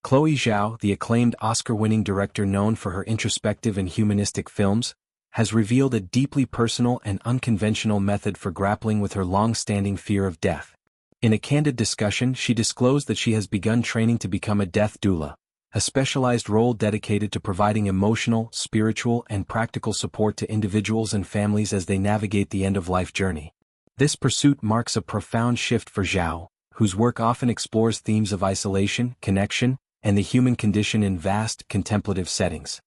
Chloé Zhao, the acclaimed Oscar-winning director known for her introspective and humanistic films, has revealed a deeply personal and unconventional method for grappling with her long-standing fear of death. In a candid discussion, she disclosed that she has begun training to become a death doula, a specialized role dedicated to providing emotional, spiritual, and practical support to individuals and families as they navigate the end-of-life journey. This pursuit marks a profound shift for Zhao, whose work often explores themes of isolation, connection, and the human condition in vast, contemplative settings.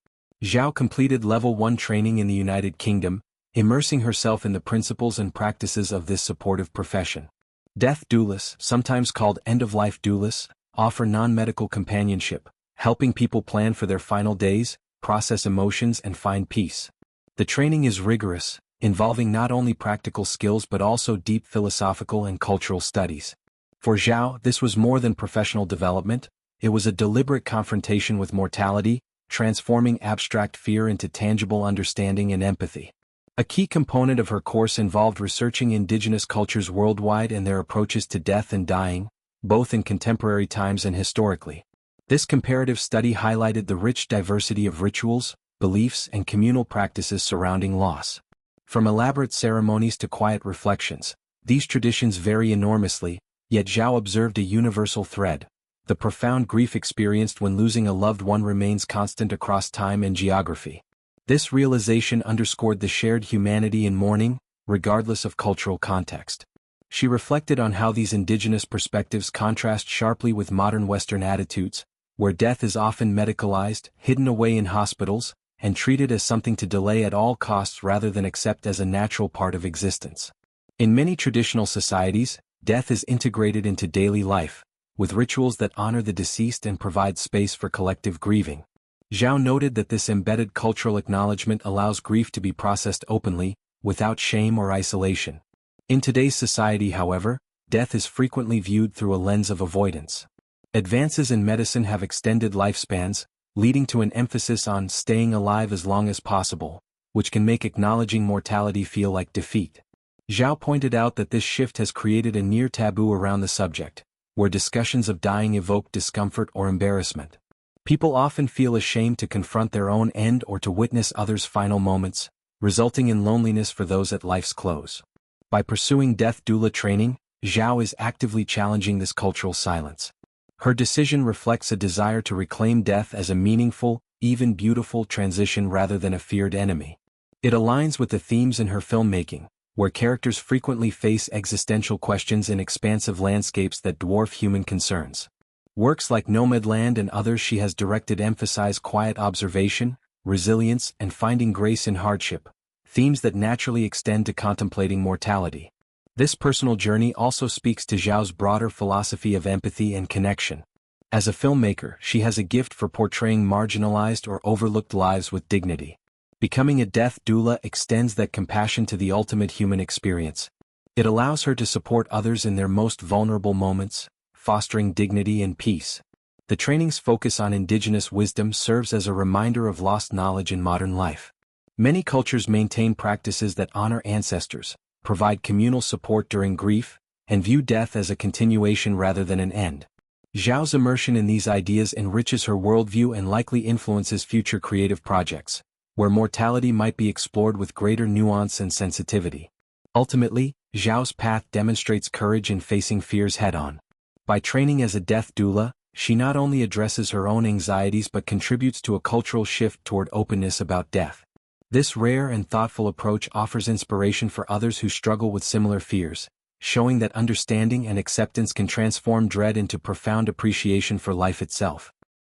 Zhao completed Level 1 training in the United Kingdom, immersing herself in the principles and practices of this supportive profession. Death doulas, sometimes called end-of-life doulas, offer non-medical companionship, helping people plan for their final days, process emotions, and find peace. The training is rigorous, involving not only practical skills but also deep philosophical and cultural studies. For Zhao, this was more than professional development. It was a deliberate confrontation with mortality, transforming abstract fear into tangible understanding and empathy. A key component of her course involved researching indigenous cultures worldwide and their approaches to death and dying, both in contemporary times and historically. This comparative study highlighted the rich diversity of rituals, beliefs, and communal practices surrounding loss. From elaborate ceremonies to quiet reflections, these traditions vary enormously, yet Zhao observed a universal thread. The profound grief experienced when losing a loved one remains constant across time and geography. This realization underscored the shared humanity in mourning, regardless of cultural context. She reflected on how these indigenous perspectives contrast sharply with modern Western attitudes, where death is often medicalized, hidden away in hospitals, and treated as something to delay at all costs rather than accept as a natural part of existence. In many traditional societies, death is integrated into daily life, with rituals that honor the deceased and provide space for collective grieving. Zhao noted that this embedded cultural acknowledgement allows grief to be processed openly, without shame or isolation. In today's society, however, death is frequently viewed through a lens of avoidance. Advances in medicine have extended lifespans, leading to an emphasis on staying alive as long as possible, which can make acknowledging mortality feel like defeat. Zhao pointed out that this shift has created a near taboo around the subject, where discussions of dying evoke discomfort or embarrassment. People often feel ashamed to confront their own end or to witness others' final moments, resulting in loneliness for those at life's close. By pursuing death doula training, Zhao is actively challenging this cultural silence. Her decision reflects a desire to reclaim death as a meaningful, even beautiful transition rather than a feared enemy. It aligns with the themes in her filmmaking, where characters frequently face existential questions in expansive landscapes that dwarf human concerns. Works like Nomadland and others she has directed emphasize quiet observation, resilience, and finding grace in hardship, themes that naturally extend to contemplating mortality. This personal journey also speaks to Zhao's broader philosophy of empathy and connection. As a filmmaker, she has a gift for portraying marginalized or overlooked lives with dignity. Becoming a death doula extends that compassion to the ultimate human experience. It allows her to support others in their most vulnerable moments, fostering dignity and peace. The training's focus on indigenous wisdom serves as a reminder of lost knowledge in modern life. Many cultures maintain practices that honor ancestors, provide communal support during grief, and view death as a continuation rather than an end. Zhao's immersion in these ideas enriches her worldview and likely influences future creative projects, where mortality might be explored with greater nuance and sensitivity. Ultimately, Zhao's path demonstrates courage in facing fears head-on. By training as a death doula, she not only addresses her own anxieties but contributes to a cultural shift toward openness about death. This rare and thoughtful approach offers inspiration for others who struggle with similar fears, showing that understanding and acceptance can transform dread into profound appreciation for life itself.